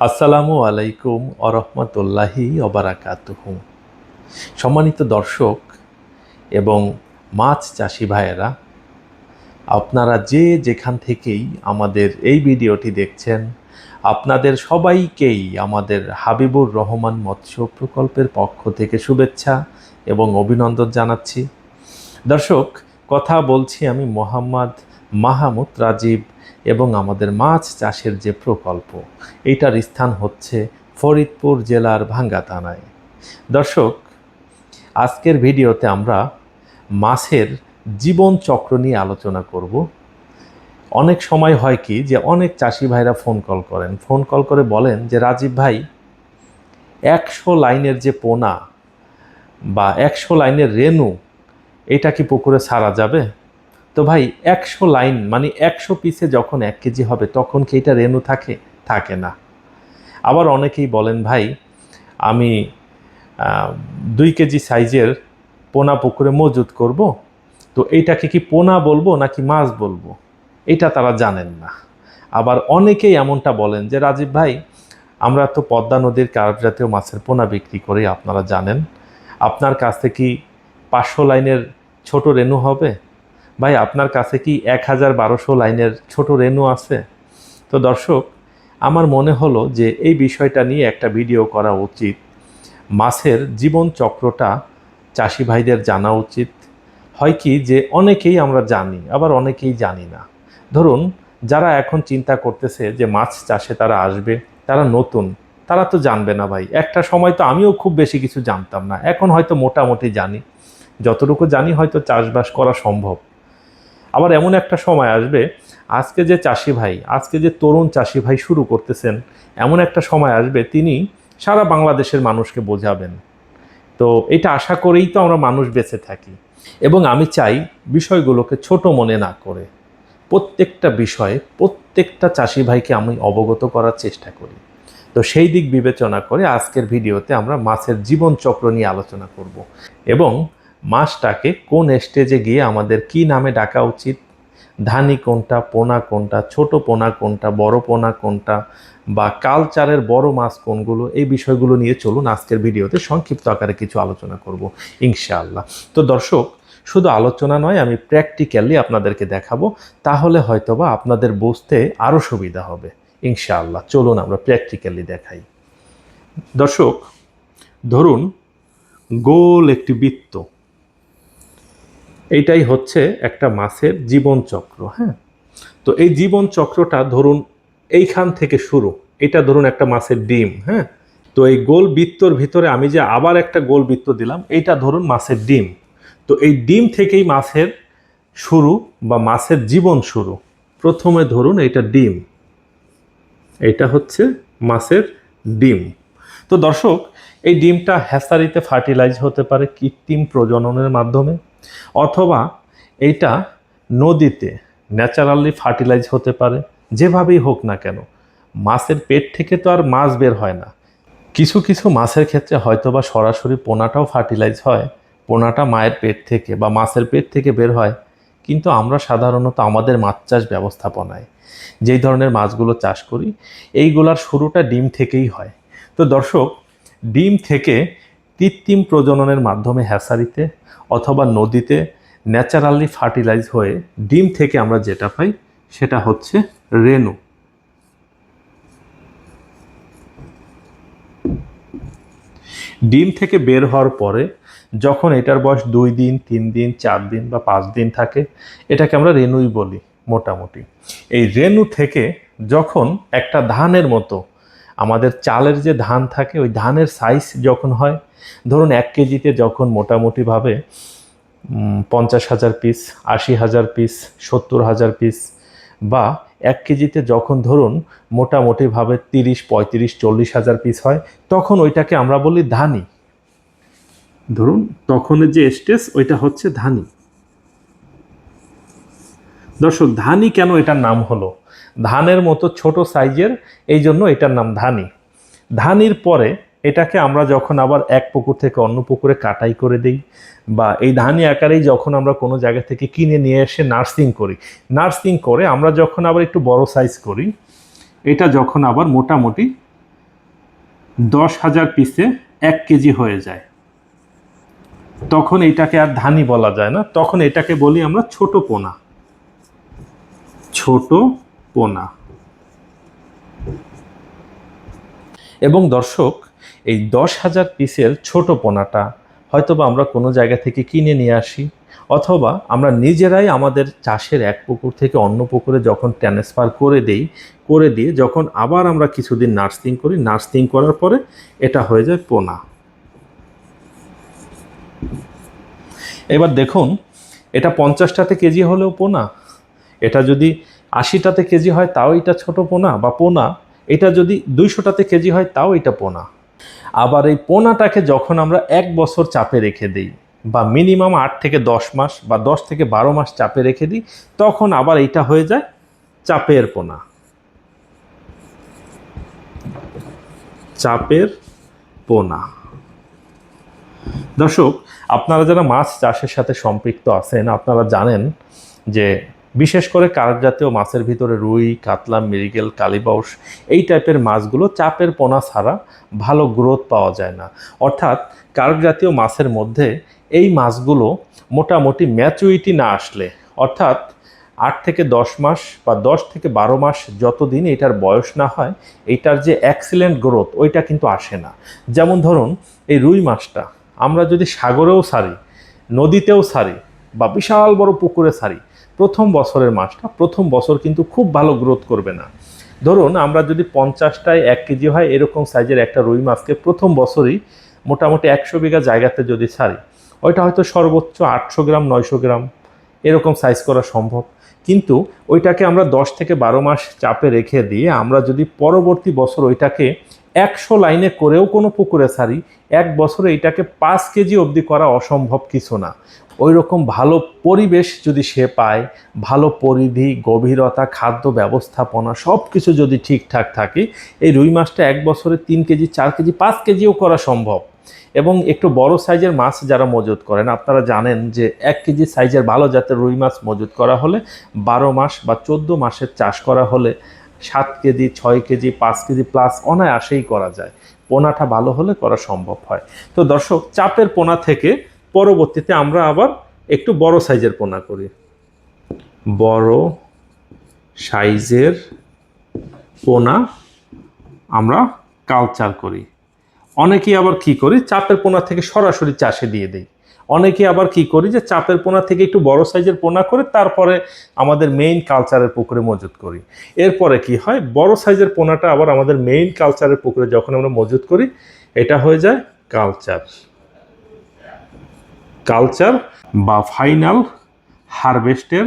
আসসালামু আলাইকুম আরহামতুল্লাহি ওবারাকাতুহু। সম্মানিত দর্শক এবং মাছ চাষি ভাইয়েরা, আপনারা যে যেখান থেকেই আমাদের এই ভিডিওটি দেখছেন, আপনাদের সবাইকেই আমাদের হাবিবুর রহমান মৎস্য প্রকল্পের পক্ষ থেকে শুভেচ্ছা এবং অভিনন্দন জানাচ্ছি। দর্শক, কথা বলছি আমি মোহাম্মদ মাহমুদ রাজীব এবং আমাদের মাছ চাষের যে প্রকল্প, এইটার স্থান হচ্ছে ফরিদপুর জেলার ভাঙ্গা থানায়। দর্শক, আজকের ভিডিওতে আমরা মাছের জীবন চক্র নিয়ে আলোচনা করব। অনেক সময় হয় কি যে অনেক চাষি ভাইরা ফোন কল করে বলেন যে রাজীব ভাই, 100 লাইনের যে পোনা বা 100 লাইনের রেনু, এটা কি পুকুরে ছাড়া যাবে? তো ভাই, 100 লাইন মানে 100 পিসে যখন 1 কেজি হবে তখন কি এটা রেনু থাকে না। আবার অনেকেই বলেন ভাই, আমি 2 কেজি সাইজের পোনা পুকুরে মজুত করব, তো এইটাকে কি পোনা বলবো নাকি মাছ বলবো, এটা তারা জানেন না। আবার অনেকেই এমনটা বলেন যে রাজীব ভাই, আমরা তো পদ্মা নদীর কার্প জাতীয় মাছের পোনা বিক্রি করি, আপনারা জানেন। আপনার কাছে কি 500 লাইনের ছোট রেনু হবে? ভাই, আপনার কাছে কি 1012 লাইনের ছোট রেনু আছে? তো দর্শক, আমার মনে হলো যে এই বিষয়টা নিয়ে একটা ভিডিও করা উচিত। মাছের জীবন চক্রটা চাষি ভাইদের জানা উচিত। হয় কি যে অনেকেই আমরা জানি, আবার অনেকেই জানি না। ধরুন, যারা এখন চিন্তা করতেছে যে মাছ চাষে তারা আসবে, তারা নতুন, তারা তো জানবে না ভাই। একটা সময় তো আমিও খুব বেশি কিছু জানতাম না, এখন হয়তো মোটামুটি জানি। যতটুকু জানি হয়তো চাষবাস করা সম্ভব। আবার এমন একটা সময় আসবে, আজকে যে তরুণ চাষি ভাই শুরু করতেছেন, এমন একটা সময় আসবে তিনি সারা বাংলাদেশের মানুষকে বোঝাবেন। তো এটা আশা করেই তো আমরা মানুষ বেঁচে থাকি। এবং আমি চাই বিষয়গুলোকে ছোট মনে না করে প্রত্যেকটা বিষয়ে প্রত্যেকটা চাষি ভাইকে আমি অবগত করার চেষ্টা করি। তো সেই দিক বিবেচনা করে আজকের ভিডিওতে আমরা মাছের জীবন চক্র নিয়ে আলোচনা করব এবং মাছটাকে কোন স্টেজে গিয়ে আমাদের কি নামে ডাকা উচিত, ধানি কোনটা, পোনা কোনটা, ছোট পোনা কোনটা, বড় পোনা কোনটা, বা কালচারের বড় মাছ কোনগুলো, এই বিষয়গুলো নিয়ে চলুন আজকের ভিডিওতে সংক্ষিপ্ত আকারে কিছু আলোচনা করব ইনশাআল্লাহ। তো দর্শক, শুধু আলোচনা নয়, আমি প্র্যাকটিক্যালি আপনাদেরকে দেখাবো, তাহলে হয়তোবা আপনাদের বুঝতে আরও সুবিধা হবে ইনশাআল্লাহ। চলুন আমরা প্র্যাকটিক্যালি দেখাই। দর্শক, ধরুন গোল একটি বৃত্ত, এইটাই হচ্ছে একটা মাছের জীবন চক্র। হ্যাঁ, তো এই জীবন চক্রটা ধরুন এইখান থেকে শুরু। এটা ধরুন একটা মাছের ডিম। হ্যাঁ, তো এই গোল বৃত্তর ভিতরে আমি যে আবার একটা গোল বৃত্ত দিলাম, এইটা ধরুন মাছের ডিম। তো এই ডিম থেকেই মাছের শুরু বা মাছের জীবন শুরু। প্রথমে ধরুন এটা ডিম, এটা হচ্ছে মাছের ডিম। তো দর্শক, এই ডিমটা হ্যাচারিতে ফার্টিলাইজ হতে পারে কৃত্রিম প্রজননের মাধ্যমে, অথবা এইটা নদীতে ন্যাচারালি ফার্টিলাইজ হতে পারে। যেভাবেই হোক না কেন, মাছের পেট থেকে তো আর মাছ বের হয় না। কিছু কিছু মাছের ক্ষেত্রে হয়তোবা সরাসরি পোনাটাও ফার্টিলাইজ হয়, পোনাটা মায়ের পেট থেকে বা মাছের পেট থেকে বের হয়। কিন্তু আমরা সাধারণত আমাদের মাছ চাষ ব্যবস্থাপনায় যেই ধরনের মাছগুলো চাষ করি, এইগুলার শুরুটা ডিম থেকেই হয়। তো দর্শক, ডিম থেকে কৃত্রিম প্রজননের মাধ্যমে হ্যাচারিতে অথবা নদীতে ন্যাচারালি ফার্টিলাইজ হয়ে ডিম থেকে আমরা যেটা পাই সেটা হচ্ছে রেনু। ডিম থেকে বের হওয়ার পরে যখন এটার বয়স 2 দিন, 3 দিন, 4 দিন বা 5 দিন থাকে, এটাকে আমরা রেনুই বলি মোটামুটি। এই রেনু থেকে যখন একটা ধানের মতো, আমাদের চালের যে ধান থাকে ওই ধানের সাইজ যখন হয়, ধরুন 1 কেজিতে যখন মোটামুটিভাবে 50,000 পিস, 80,000 পিস, 70,000 পিস, বা 1 কেজিতে যখন ধরুন মোটামুটিভাবে 30, 35, 40,000 পিস হয়, তখন ওইটাকে আমরা বলি ধানি। ধরুন তখনের যে স্টেজ ওইটা হচ্ছে ধানি। দর্শক, ধানি কেন এটার নাম হলো? ধানের মতো ছোট সাইজের, এই জন্য এটার নাম ধানি। ধানির পরে এটাকে আমরা যখন আবার এক পুকুর থেকে অন্য পুকুরে কাটাই করে দিই, বা এই ধানি আকারেই যখন আমরা কোনো জায়গা থেকে কিনে নিয়ে এসে নার্সিং করে আমরা যখন আবার একটু বড় সাইজ করি, এটা যখন আবার মোটামুটি 10,000 পিসে 1 কেজি হয়ে যায়, তখন এটাকে আর ধানি বলা যায় না, তখন এটাকে বলি আমরা ছোট পোনা। ছোট পোনা। এবং দর্শক, এই 10,000 পিসের ছোট পোনাটা হয়তোবা আমরা কোনো জায়গা থেকে কিনে নিয়ে আসি, অথবা আমরা নিজেরাই আমাদের চাষের এক পুকুর থেকে অন্য পুকুরে যখন ট্রান্সফার করে দিয়ে যখন আবার আমরা কিছুদিন নার্সিং করি, নার্সিং করার পরে এটা হয়ে যায় পোনা। এবার দেখুন, এটা 50টাতে কেজি হলেও পোনা, এটা যদি 80টাতে কেজি হয় তাও এটা ছোট পোনা বা পোনা, এটা যদি 200টাতে কেজি হয় তাও এটা পোনা। আবার এই পোনাটাকে যখন আমরা 1 বছর চাপে রেখে দিই, বা মিনিমাম 8 থেকে 10 মাস বা 10 থেকে 12 মাস চাপে রেখে দিই, তখন আবার এটা হয়ে যায় চাপের পোনা। চাপের পোনা। দর্শক, আপনারা যারা মাছ চাষের সাথে সম্পৃক্ত আছেন, আপনারা জানেন যে বিশেষ করে কার্প জাতীয় মাছের ভিতরে রুই, কাতলা, মৃগেল, কালীবাউস এই টাইপের মাছগুলো চাপের পোনা ছাড়া ভালো গ্রোথ পাওয়া যায় না। অর্থাৎ কার্প জাতীয় মাছের মধ্যে এই মাছগুলো মোটামুটি ম্যাচুরিটি না আসলে, অর্থাৎ 8 থেকে 10 মাস বা 10 থেকে 12 মাস যতদিন এটার বয়স না হয়, এইটার যে এক্সিলেন্ট গ্রোথ ওইটা কিন্তু আসে না। যেমন ধরুন, এই রুই মাছটা আমরা যদি সাগরেও ছাড়ি, নদীতেও ছাড়ি, বা বিশাল বড় পুকুরে ছাড়ি, প্রথম বছরের মাছটা প্রথম বছর কিন্তু খুব ভালো গ্রোথ করবে না। ধরুন, আমরা যদি 50টায় 1 কেজি হয় এরকম সাইজের একটা রুই মাছকে প্রথম বছরই মোটামুটি 100 বিঘা জায়গাতে যদি ছাড়ি, ওইটা হয়তো সর্বোচ্চ 800 গ্রাম 900 গ্রাম এরকম সাইজ করা সম্ভব। কিন্তু ওইটাকে আমরা 10 থেকে 12 মাস চাপে রেখে দিয়ে আমরা যদি পরবর্তী বছর ওইটাকে 100 লাইনে করেও কোনো পুকুরে ছাড়ি, 1 বছরে এটাকে 5 কেজি অবধি করা অসম্ভব কিছু না। ওই রকম ভালো পরিবেশ যদি সে পায়, ভালো পরিধি, গভীরতা, খাদ্য ব্যবস্থাপনা সব কিছু যদি ঠিকঠাক থাকে, এই রুই মাছটা 1 বছরে 3 কেজি 4 কেজি 5 কেজিও করা সম্ভব। এবং একটু বড় সাইজের মাছ যারা মজুত করেন, আপনারা জানেন যে 1 কেজি সাইজের ভালো জাতের রুই মাছ মজুত করা হলে 12 মাস বা 14 মাসের চাষ করা হলে 7 কেজি 6 কেজি 5 কেজি প্লাস অনায়াসেই করা যায়। পোনাটা ভালো হলে করা সম্ভব হয়। তো দর্শক, চাপের পোনা থেকে পরবর্তীতে আমরা আবার একটু বড় সাইজের পোনা করি। বড় সাইজের পোনা আমরা কালচার করি। অনেকেই আবার কি করি, চাপের পোনা থেকে সরাসরি চাষে দিয়ে দেই। অনেকে আবার কি করি যে চাপের পোনা থেকে একটু বড় সাইজের পোনা করে তারপরে আমাদের মেইন কালচারের পুকুরে মজুত করি। এরপরে কি হয়, বড় সাইজের পোনাটা আবার আমাদের মেইন কালচারের পুকুরে যখন আমরা মজুত করি, এটা হয়ে যায় কালচার। কালচার বা ফাইনাল হারভেস্টের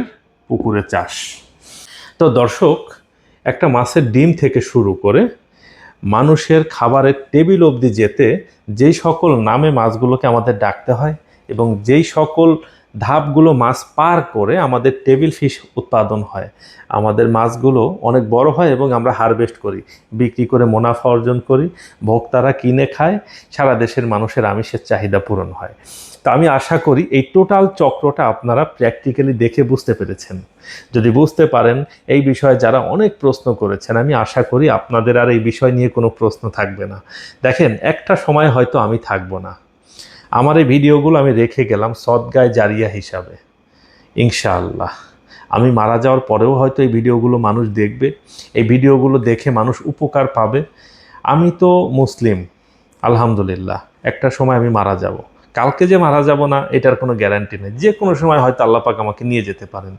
পুকুরে চাষ। তো দর্শক, একটা মাছের ডিম থেকে শুরু করে মানুষের খাবারের টেবিল অবধি যেতে যেই সকল নামে মাছগুলোকে আমাদের ডাকতে হয়, এবং যেই সকল ধাপগুলো মাছ পার করে আমাদের টেবিল ফিশ উৎপাদন হয়, আমাদের মাছগুলো অনেক বড় হয় এবং আমরা হারভেস্ট করি, বিক্রি করে মুনাফা অর্জন করি, ভোক্তারা কিনে খায়, সারা দেশের মানুষের আমিষের চাহিদা পূরণ হয়। তা আমি আশা করি এই টোটাল চক্রটা আপনারা প্র্যাকটিক্যালি দেখে বুঝতে পেরেছেন। যদি বুঝতে পারেন, এই বিষয়ে যারা অনেক প্রশ্ন করেছেন, আমি আশা করি আপনাদের আর এই বিষয় নিয়ে কোনো প্রশ্ন থাকবে না। দেখেন, একটা সময় হয়তো আমি থাকবো না, আমার এই ভিডিওগুলো আমি রেখে গেলাম সদগায়ে জারিয়া হিসাবে। ইনশাআল্লাহ আমি মারা যাওয়ার পরেও হয়তো এই ভিডিওগুলো মানুষ দেখবে, এই ভিডিওগুলো দেখে মানুষ উপকার পাবে। আমি তো মুসলিম, আলহামদুলিল্লাহ, একটা সময় আমি মারা যাব। কালকে যে মারা যাব না এটার কোনো গ্যারান্টি নেই, যে কোনো সময় হয়তো আল্লাহ পাক আমাকে নিয়ে যেতে পারেন।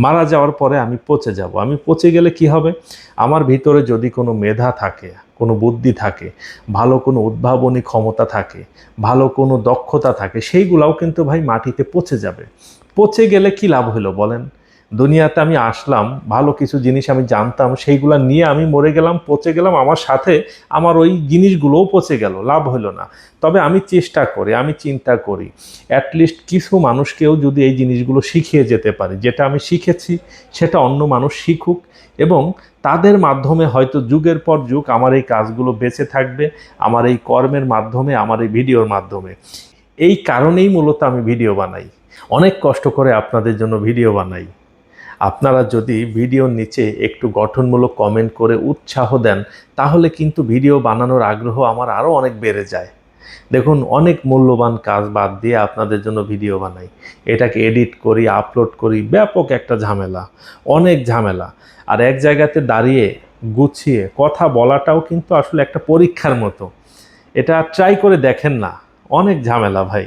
মারা যাওয়ার পরে আমি পচে যাব। আমি পচে গেলে কি হবে, আমার ভিতরে যদি কোনো মেধা থাকে, কোনো বুদ্ধি থাকে, ভালো কোনো উদ্ভাবনী ক্ষমতা থাকে, ভালো কোনো দক্ষতা থাকে, সেইগুলাও কিন্তু ভাই মাটিতে পচে যাবে। পচে গেলে কি লাভ হলো বলেন? দুনিয়াতে আমি আসলাম, ভালো কিছু জিনিস আমি জানতাম, সেইগুলা নিয়ে আমি মরে গেলাম, পচে গেলাম, আমার সাথে আমার ওই জিনিসগুলোও পচে গেল, লাভ হলো না। তবে আমি চেষ্টা করি, আমি চিন্তা করি, অ্যাটলিস্ট কিছু মানুষকেও যদি এই জিনিসগুলো শিখিয়ে যেতে পারি, যেটা আমি শিখেছি সেটা অন্য মানুষ শিখুক, এবং তাদের মাধ্যমে হয়তো যুগের পর যুগ আমার এই কাজগুলো বেঁচে থাকবে, আমার এই কর্মের মাধ্যমে, আমার এই ভিডিওর মাধ্যমে। এই কারণেই মূলত আমি ভিডিও বানাই, অনেক কষ্ট করে আপনাদের জন্য ভিডিও বানাই। আপনারা যদি ভিডিওর নিচে একটু গঠনমূলক কমেন্ট করে উৎসাহ দেন, তাহলে কিন্তু ভিডিও বানানোর আগ্রহ আমার আরও অনেক বেড়ে যায়। দেখুন, অনেক মূল্যবান কাজ বাদ দিয়ে আপনাদের জন্য ভিডিও বানাই, এটাকে এডিট করি, আপলোড করি, ব্যাপক একটা ঝামেলা, অনেক ঝামেলা। আর এক জায়গাতে দাঁড়িয়ে গুছিয়ে কথা বলাটাও কিন্তু আসলে একটা পরীক্ষার মতো। এটা ট্রাই করে দেখেন না, অনেক ঝামেলা ভাই।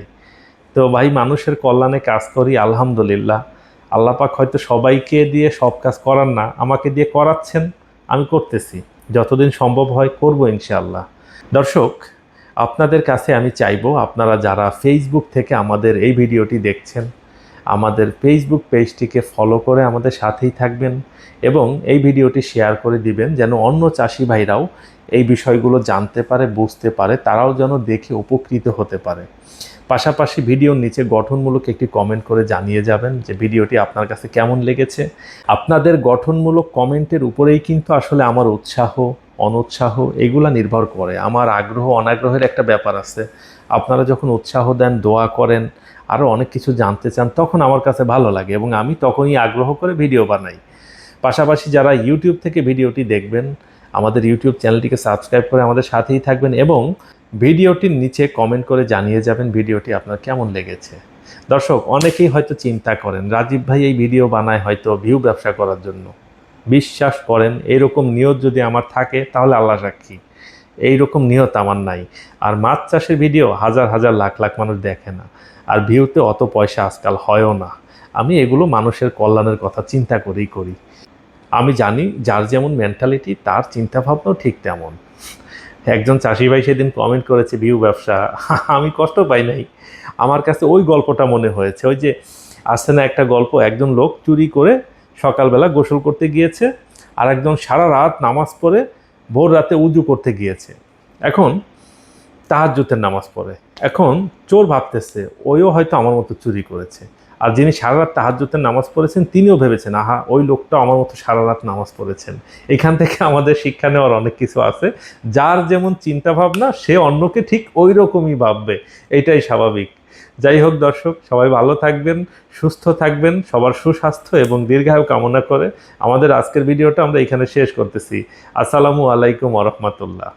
তো ভাই, মানুষের কল্যাণে কাজ করি, আলহামদুলিল্লাহ। আল্লাহ পাক হয়তো সবাইকে দিয়ে সব কাজ করান না, আমাকে দিয়ে করাচ্ছেন, আমি করতেছি, যতদিন সম্ভব হয় করব ইনশাআল্লাহ। দর্শক, আপনাদের কাছে আমি চাইবো, আপনারা যারা ফেসবুক থেকে আমাদের এই ভিডিওটি দেখছেন, আমাদের ফেসবুক পেজটিকে ফলো করে আমাদের সাথেই থাকবেন এবং এই ভিডিওটি শেয়ার করে দিবেন, যেন অন্য চাষি ভাইরাও এই বিষয়গুলো জানতে পারে, বুঝতে পারে, তারাও যেন দেখে উপকৃত হতে পারে। পাশাপাশি ভিডিওর নিচে গঠনমূলক একটি কমেন্ট করে জানিয়ে যাবেন যে ভিডিওটি আপনার কাছে কেমন লেগেছে। আপনাদের গঠনমূলক কমেন্টের উপরেই কিন্তু আসলে আমার উৎসাহ অনুৎসাহ এগুলা নির্ভর করে। আমার আগ্রহ অনাগ্রহের একটা ব্যাপার আছে। আপনারা যখন উৎসাহ দেন, দোয়া করেন, আরও অনেক কিছু জানতে চান, তখন আমার কাছে ভালো লাগে এবং আমি তখনই আগ্রহ করে ভিডিও বানাই। পাশাপাশি যারা ইউটিউব থেকে ভিডিওটি দেখবেন, আমাদের ইউটিউব চ্যানেলটিকে সাবস্ক্রাইব করে আমাদের সাথেই থাকবেন এবং ভিডিওটির নিচে কমেন্ট করে জানিয়ে যাবেন ভিডিওটি আপনার কেমন লেগেছে। দর্শক, অনেকেই হয়তো চিন্তা করেন রাজীব ভাই এই ভিডিও বানায় হয়তো ভিউ ব্যবসা করার জন্য। বিশ্বাস করেন, এইরকম নিয়ত যদি আমার থাকে তাহলে আল্লাহ সাক্ষী, এইরকম নিয়ত আমার নাই। আর মাছ চাষের ভিডিও হাজার হাজার লাখ লাখ মানুষ দেখে না, আর ভিউতে অত পয়সা আজকাল হয়ও না। আমি এগুলো মানুষের কল্যাণের কথা চিন্তা করেই করি। আমি জানি যার যেমন মেন্টালিটি তার চিন্তাভাবনাও ঠিক তেমন। একজন চাষি ভাই সেদিন কমেন্ট করেছে ভিউ ব্যবসা, আমি কষ্ট পাই নাই। আমার কাছে ওই গল্পটা মনে হয়েছে, ওই যে আসছে না একটা গল্প, একজন লোক চুরি করে সকালবেলা গোসল করতে গিয়েছে, আর একজন সারা রাত নামাজ পড়ে ভোর রাতে উজু করতে গিয়েছে। এখন তাহাজ্জুদের নামাজ পড়ে, এখন চোর ভাবতেছে ওইও হয়তো আমার মতো চুরি করেছে। আর যিনি সারা রাত তাহাজ্জুদের নামাজ পড়েছেন তিনিও ভেবেছেন আহা ওই লোকটা আমার মতো সারা রাত নামাজ পড়েছেন। এখান থেকে আমাদের শিক্ষা নেওয়ার অনেক কিছু আছে। যার যেমন চিন্তা ভাবনা সে অন্যকে ঠিক ওই রকমই ভাববে, এটাই স্বাভাবিক। যাই হোক দর্শক, সবাই ভালো থাকবেন, সুস্থ থাকবেন, সবার সুস্বাস্থ্য এবং দীর্ঘায়ু কামনা করে আমাদের আজকের ভিডিওটা আমরা এখানে শেষ করতেছি। আসসালামু আলাইকুম ওয়া রাহমাতুল্লাহ।